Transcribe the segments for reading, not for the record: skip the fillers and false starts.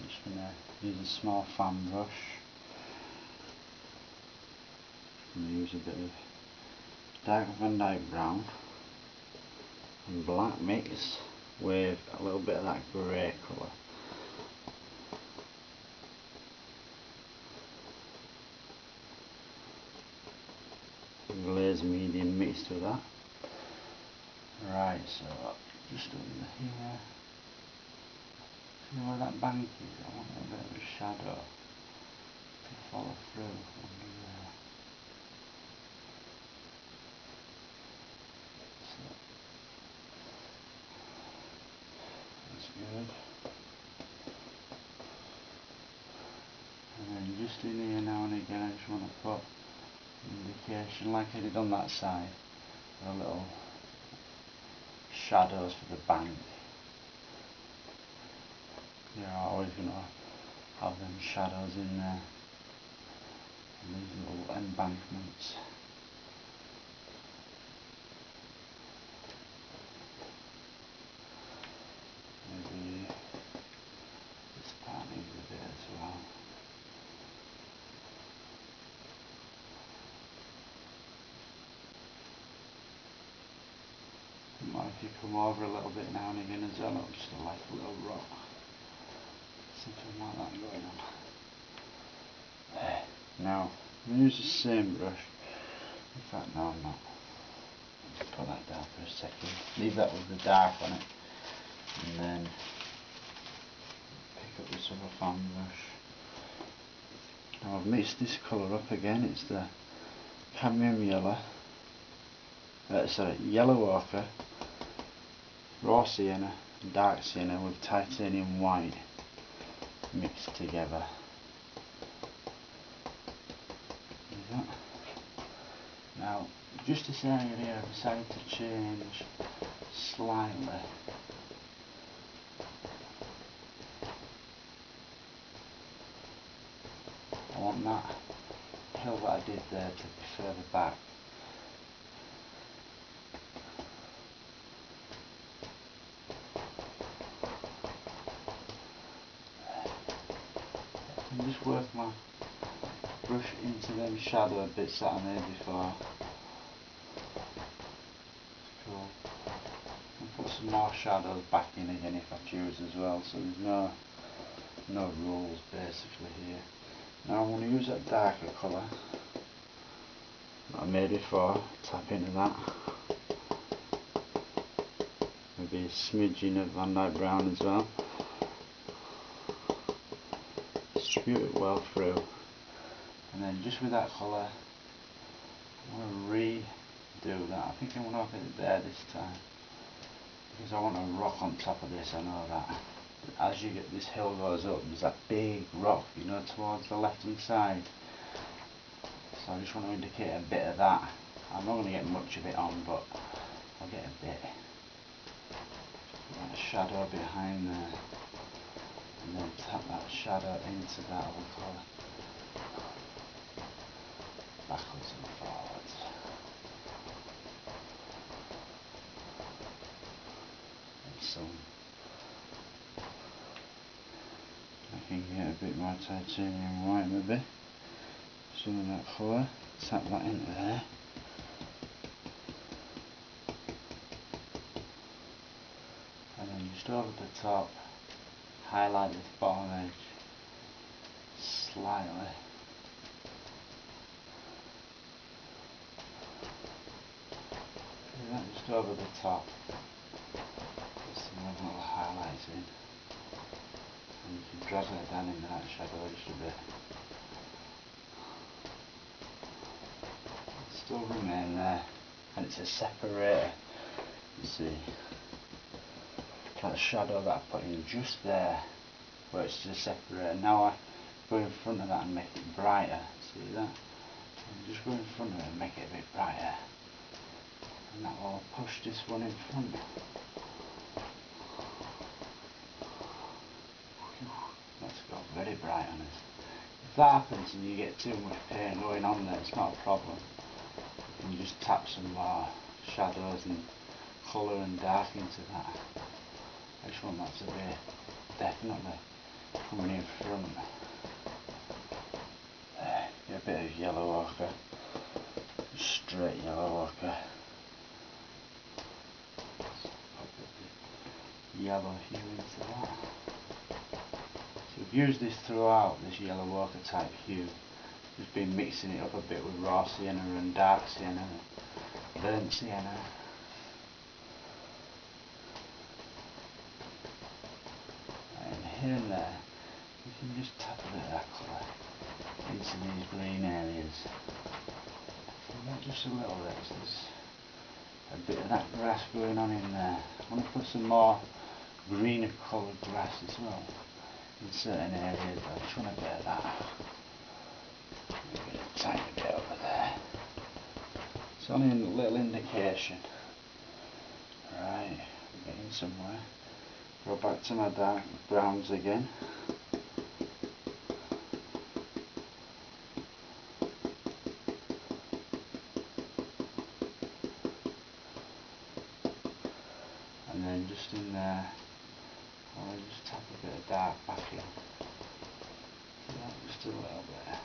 just going to use a small fan brush. I'm going to use a bit of dark Van Dyke brown and black mix with a little bit of that grey colour. Glaze medium mixed with that. Right, so just under here, see where that bank is? I want a bit of a shadow to follow through under there. So that's good. And then just in here now and again I just want to put indication like I did on that side, a little shadows for the bank. You're always going to have them shadows in there, and these little embankments. Maybe this part needs a bit as well. If you come over a little bit now and again as well, just like a little rock, something like that going on. There. Now, I'm going to use the same brush. In fact, no, I'm not. Just put that down for a second. Leave that with the dark on it, and then pick up this other fan brush. Now I've mixed this colour up again. It's the cadmium yellow. Yellow ochre, raw sienna, and dark sienna with titanium white mixed together. Now, just this area here I've decided to change slightly. I want that hill that I did there to be further back. And just work my brush into them shadow bits that I made before. Cool. And put some more shadows back in again if I choose as well, so there's no rules basically here. Now I'm going to use that darker colour that I made before, tap into that. Maybe a smidgen of Van Dyke brown as well. Distribute it well through, and then just with that colour I want to redo that. I think I'm going to have it there this time because I want a rock on top of this. I know that as you get this hill goes up there's that big rock, you know, towards the left hand side, so I just want to indicate a bit of that. I'm not going to get much of it on, but I'll get a bit. Put that shadow behind there, and then tap that shadow into that other colour, backwards and forwards. And some, I can get a bit more titanium white maybe, some of that colour, tap that into there. And then just over the top, highlight this bottom edge slightly. Do that just over the top. Put some little highlights in. And you can drag that down into that shadow just a bit. It'll still remain there. And it's a separator, you see. That shadow that I put in just there, where it's just separator. Now I go in front of that and make it brighter. See that? And just go in front of it and make it a bit brighter. And that will push this one in front. That's got very bright on it. If that happens and you get too much paint going on there, it's not a problem. You can just tap some more shadows and colour and dark into that. I just want that to be definitely coming in front. There, get a bit of yellow ochre, straight yellow ochre. Pop the yellow hue into that. So we've used this throughout, this yellow ochre type hue. Just been mixing it up a bit with raw sienna and dark sienna and burnt sienna. And here and there, you can just tap a bit of that colour into these green areas. So not just a little bit, so there's a bit of that grass going on in there. I want to put some more greener coloured grass as well in certain areas. I just want a bit of that. Maybe a tiny bit over there. It's only a little indication. Right, I'm getting somewhere. Go back to my dark browns again. And then just in there, I'll just tap a bit of dark back in. Just a little bit.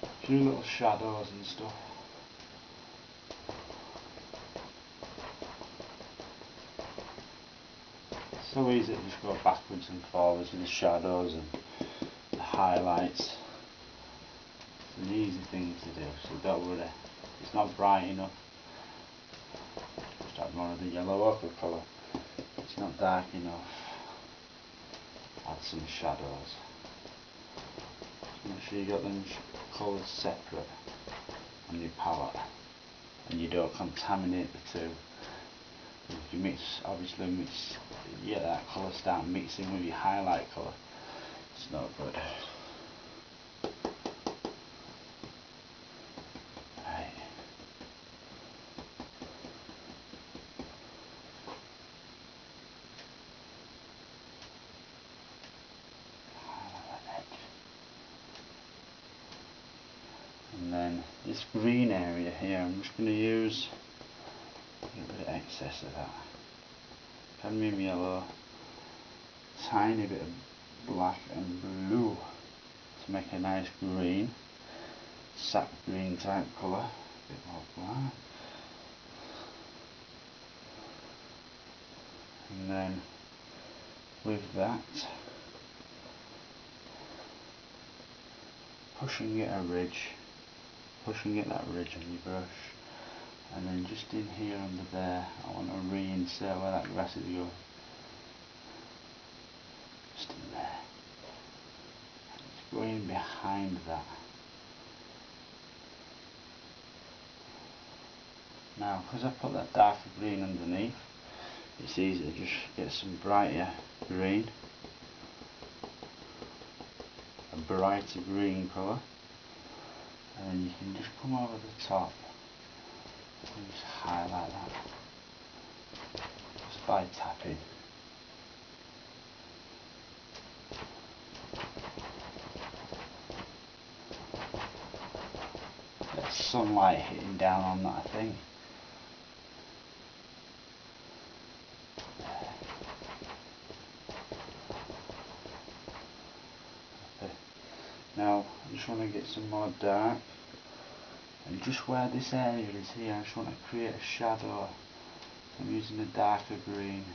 A few little shadows and stuff. It's so easy to just go backwards and forwards with the shadows and the highlights. It's an easy thing to do, so don't worry. If it's not bright enough, just add more of the yellow ochre colour. If it's not dark enough, add some shadows. Make sure you got them colours separate on your palette and you don't contaminate the two. If you mix, obviously that colour start mixing with your highlight colour, it's not good. Right. And then this green area here, I'm just going to use a bit of excess of that. Cadmium yellow, tiny bit of black and blue to make a nice green, sap green type colour. A bit more black. And then with that, pushing it that ridge on your brush, and then just in here under there, I want to reinsert where that grass is going. Just in there. And it's going behind that. Now, because I put that darker green underneath, it's easy to just get some brighter green. A brighter green colour. And then you can just come over the top and just highlight that just by tapping. Get sunlight hitting down on that thing. Now I just want to get some more dark, and just where this area is here, I just want to create a shadow. So I'm using a darker green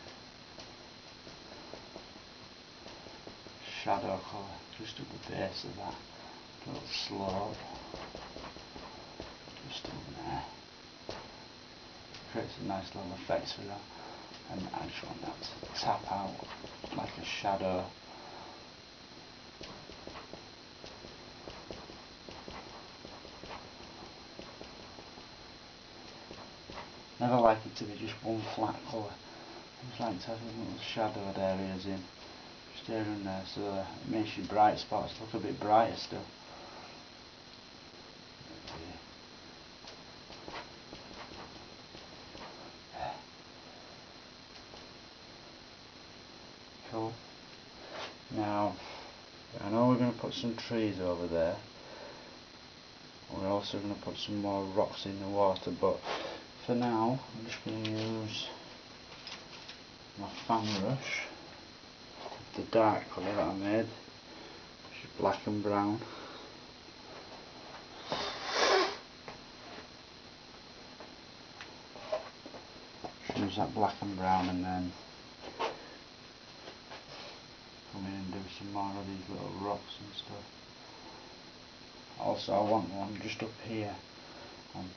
shadow colour just at the base of that little slope, just in there. Creates a nice little effect for that, and I just want that to tap out like a shadow. Never like it to be just one flat colour. I just like to have little shadowed areas in, just here and there, so it makes your bright spots look a bit brighter still. Cool. Now, I know we're going to put some trees over there. We're also going to put some more rocks in the water, but for now, I'm just going to use my fan brush the dark colour that I made, which is black and brown. Use that black and brown and then come in and do some more of these little rocks and stuff. Also I want one just up here, and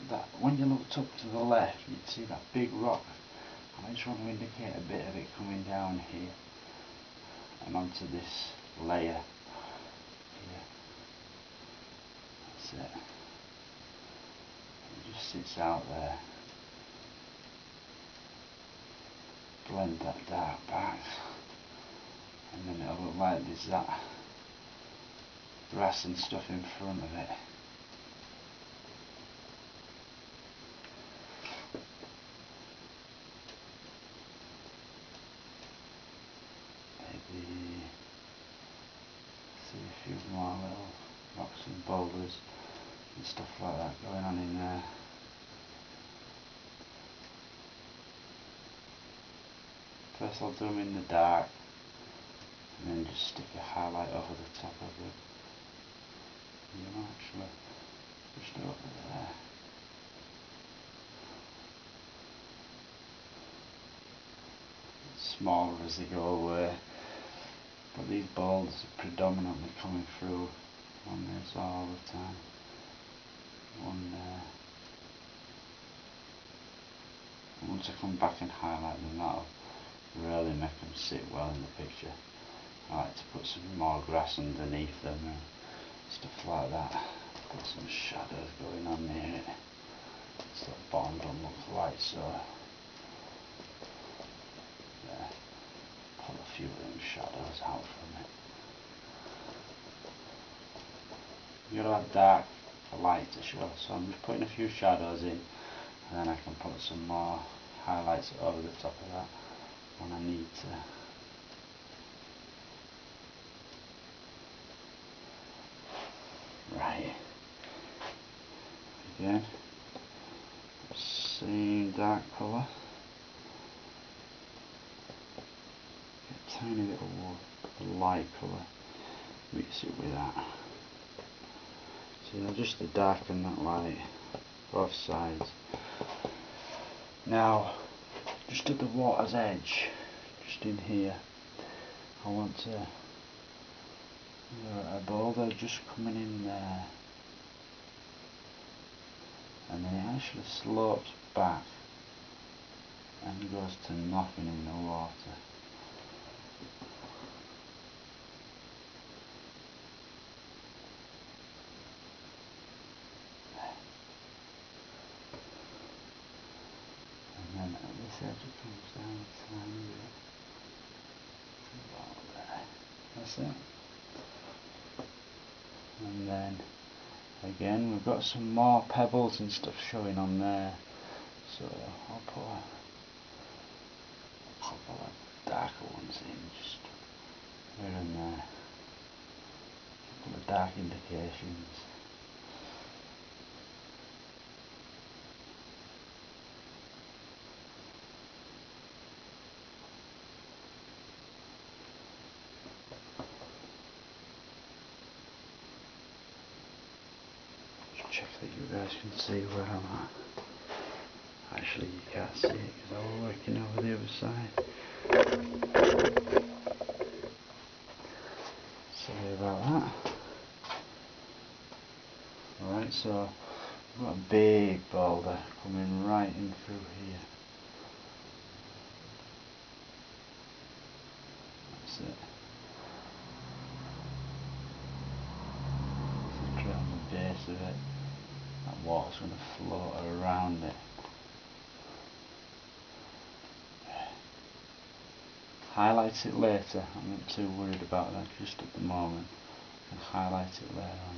that when you looked up to the left you'd see that big rock, and I just want to indicate a bit of it coming down here and onto this layer here. That's it. It just sits out there. Blend that dark back, and then it'll look like there's that grass and stuff in front of it. Maybe see a few more little rocks and boulders and stuff like that going on in there. First I'll do them in the dark, and then just stick a highlight over the top of it. You know, actually, just over there. Smaller as they go away, but these boulders are predominantly coming through on this all the time. One there. And once I come back and highlight them, that'll really make them sit well in the picture. I like to put some more grass underneath them and stuff like that. Put some shadows going on near it, so the bottom don't look light, so yeah, pull a few of them shadows out from it. You gotta have dark for light to show, so I'm just putting a few shadows in, and then I can put some more highlights over the top of that when I need to. Right. Again, same dark colour. Get a tiny little light colour. Mix it with that. So I'll just darken that light both sides. Now, just at the water's edge, just in here, I want to a boulder just coming in there, and then it actually slopes back and goes to nothing in the water. And then at this edge it comes down a tiny bit. About there. That's it. And then again we've got some more pebbles and stuff showing on there, so I'll put a couple of darker ones in just here and there, a couple of dark indications. Check that you guys can see where I'm at. Actually you can't see it because I was working over the other side. Sorry about that. Alright, so we've got a big boulder coming right in through here. That's it. This is on the base of it. That water's going to float around it. Highlight it later, I'm not too worried about that just at the moment. I can highlight it later on.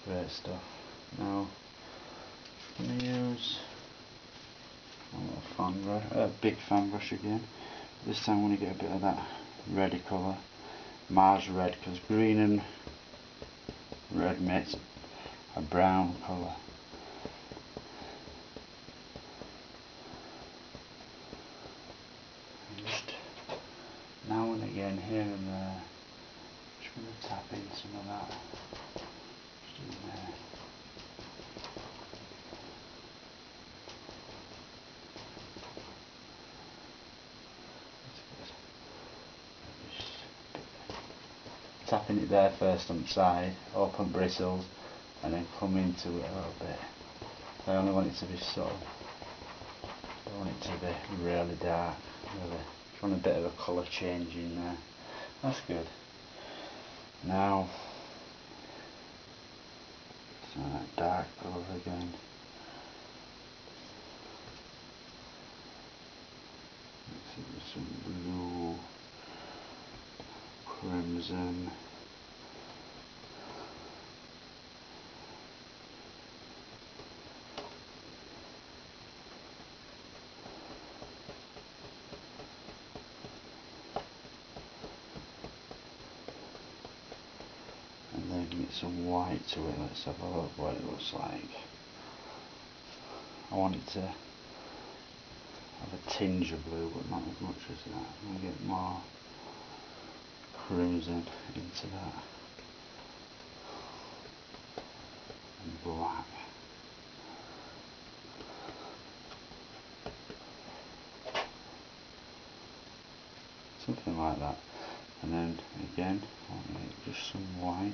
Great stuff. Now, I'm going to use a little fan brush, big fan brush again. This time I'm going to get a bit of that reddy colour, Mars red, because green and red makes a brown colour. again here and there. Just going to tap in some of that. Just in there. Tapping it there first on the side, open bristles, and then come into it a little bit. I only want it to be subtle. I don't want it to be really dark. Really. Just want a bit of a colour change in there. That's good. Now, some of that dark colour again. Mix it with some blue, crimson. And then get some white to it. Let's have a look what it looks like. I want it to have a tinge of blue, but not as much as that. I'm going to get more crimson into that. And black. Something like that. And then again, I'll make just some white.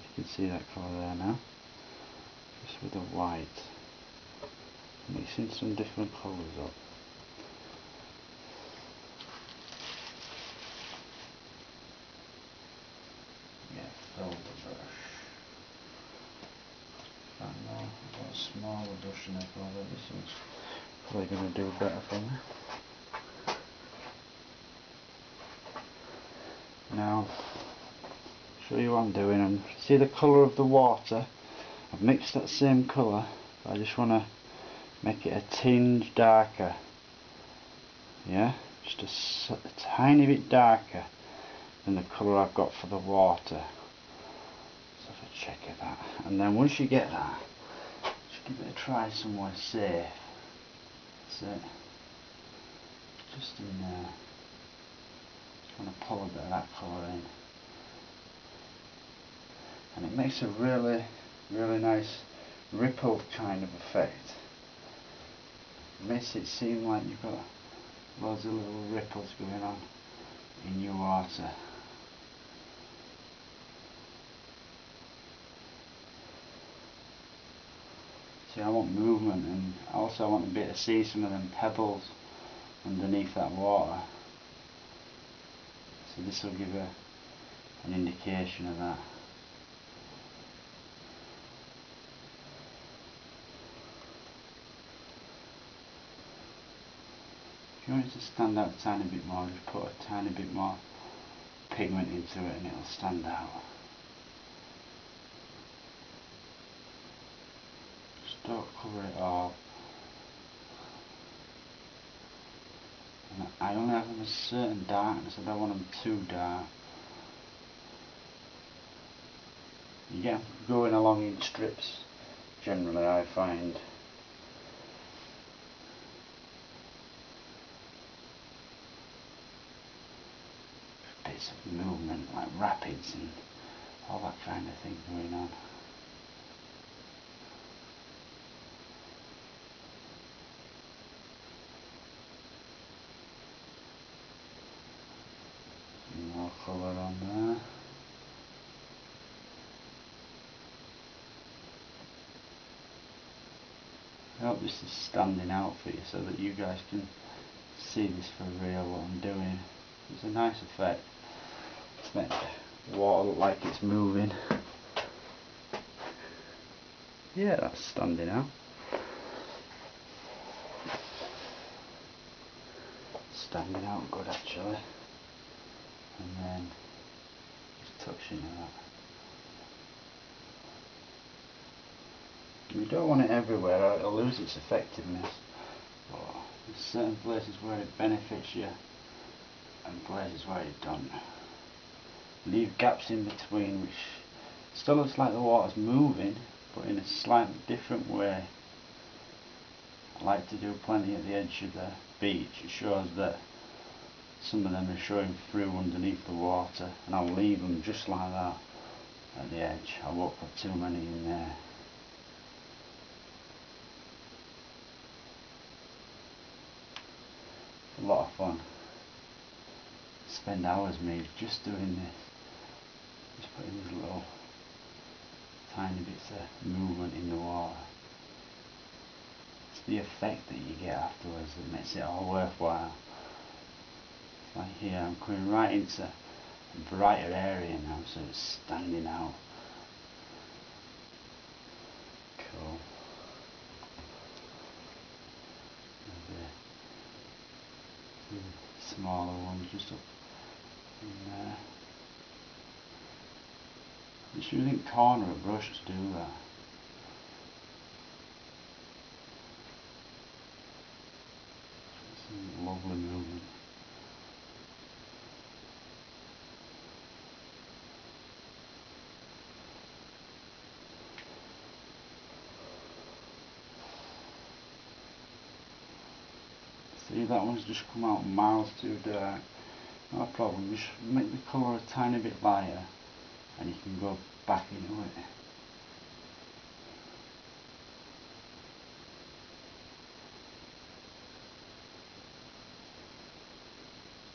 You can see that colour there now. Just with the white. Mixing some different colours up. Yeah, fill the brush. I know, I've got a smaller brush than I thought. This one's probably going to do better for me. Now, show you what I'm doing. And see the colour of the water? I've mixed that same colour, but I just want to make it a tinge darker. Yeah, just a tiny bit darker than the colour I've got for the water. Let's have a check of that. And then once you get that, just give it a try somewhere safe. That's it. Just in there. Just want to pull a bit of that colour in. And it makes a really, really nice rippled kind of effect. It makes it seem like you've got loads of little ripples going on in your water. See, I want movement, and also I want to be able to see some of them pebbles underneath that water. So this will give an indication of that. If you want it to stand out a tiny bit more, just put a tiny bit more pigment into it and it'll stand out. Just don't cover it all. And I only have them a certain darkness, I don't want them too dark. You get them going along in strips, generally I find. Bits of movement, like rapids and all that kind of thing going on. More colour on there. I hope this is standing out for you so that you guys can see this for real, what I'm doing. It's a nice effect. It's make the water look like it's moving. Yeah, that's standing out. Standing out good actually. And then just touching that. You don't want it everywhere or it'll lose its effectiveness. But there's certain places where it benefits you and places where it don't. Leave gaps in between which still looks like the water's moving, but in a slightly different way. I like to do plenty at the edge of the beach. It shows that some of them are showing through underneath the water, and I'll leave them just like that at the edge. I won't put too many in there. It's a lot of fun. Spend hours me just doing this, just putting these little tiny bits of movement in the water. It's the effect that you get afterwards that makes it all worthwhile. Like here, I'm coming right into a brighter area now, so it's standing out. Cool. Maybe a smaller one just up in there. Just using corner of brush to do that. Some lovely movement. See, that one's just come out miles too dark. No problem, just make the colour a tiny bit lighter and you can go back into it.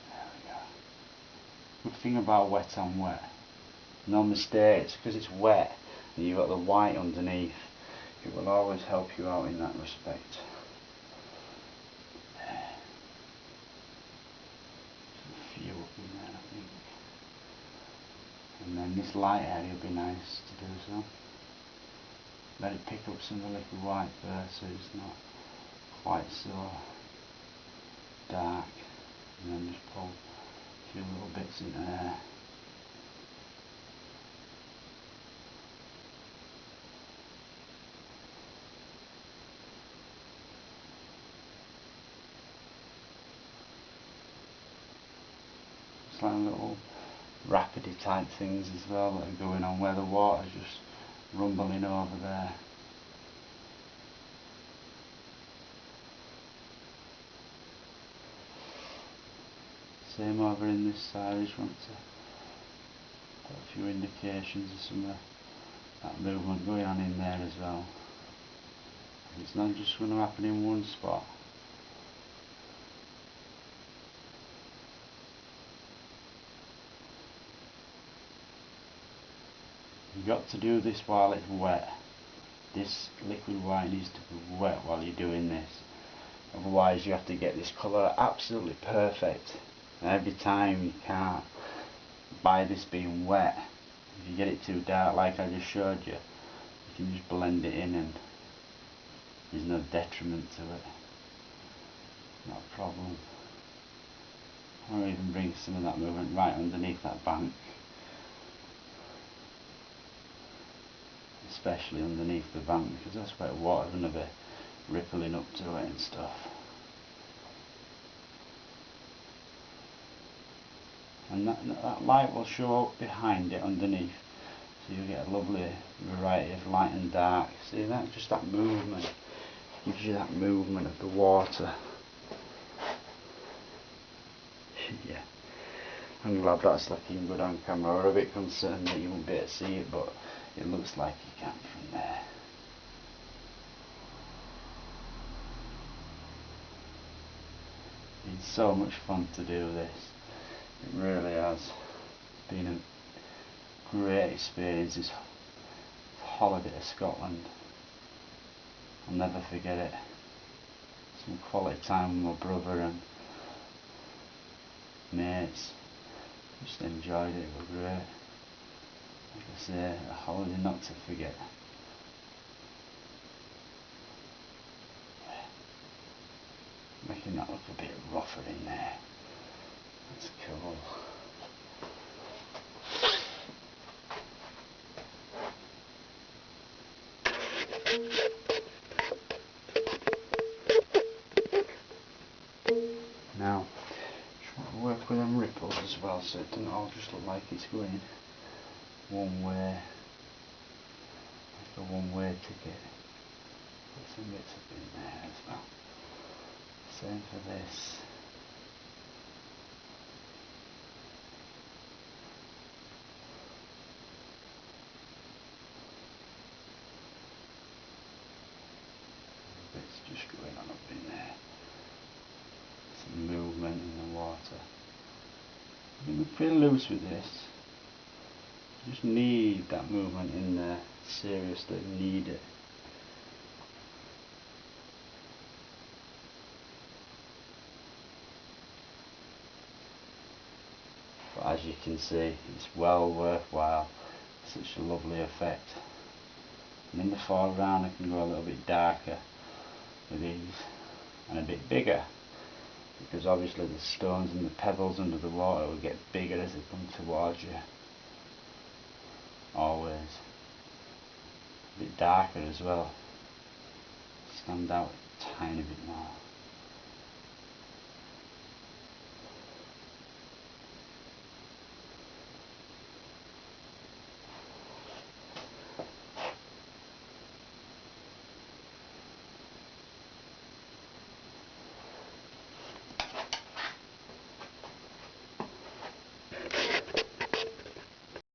There we go. Good thing about wet on wet, no mistakes, because it's wet and you've got the white underneath, it will always help you out in that respect. And then this light area would be nice to do so. Let it pick up some of the liquid white first so it's not quite so dark, and then just pull a few little bits into there. It's like little rapidy type things as well that are going on where the water's just rumbling over there. Same over in this side. I just want to put a few indications of some of that movement going on in there as well. It's not just going to happen in one spot. You've got to do this while it's wet. This liquid white needs to be wet while you're doing this. Otherwise you have to get this colour absolutely perfect. And every time you can't, by this being wet. If you get it too dark like I just showed you, you can just blend it in and there's no detriment to it. Not a problem. I'll even bring some of that movement right underneath that bank. Especially underneath the bank, because that's where water's going to be rippling up to it and stuff. And that light will show up behind it underneath, so you get a lovely variety of light and dark. See that? Just that movement gives you that movement of the water. Yeah, I'm glad that's looking good on camera. I was a bit concerned that you won't be able to see it, but it looks like you can from there. It's so much fun to do this. It really has. It's been a great experience, this holiday to Scotland. I'll never forget it. Some quality time with my brother and mates. Just enjoyed it, it was great. Like I say, a holiday not to forget. Making that look a bit rougher in there. That's cool. Now, just want to work with them ripples as well, so it doesn't all just look like it's going one way, like a one-way ticket. Put some bits up in there as well. Same for this. We're pretty loose with this. Just need that movement in there. Seriously need it. But as you can see, it's well worthwhile. Such a lovely effect. And in the foreground I can go a little bit darker with these, and a bit bigger, because obviously the stones and the pebbles under the water will get bigger as they come towards you. Always. A bit darker as well. Stand out a tiny bit more.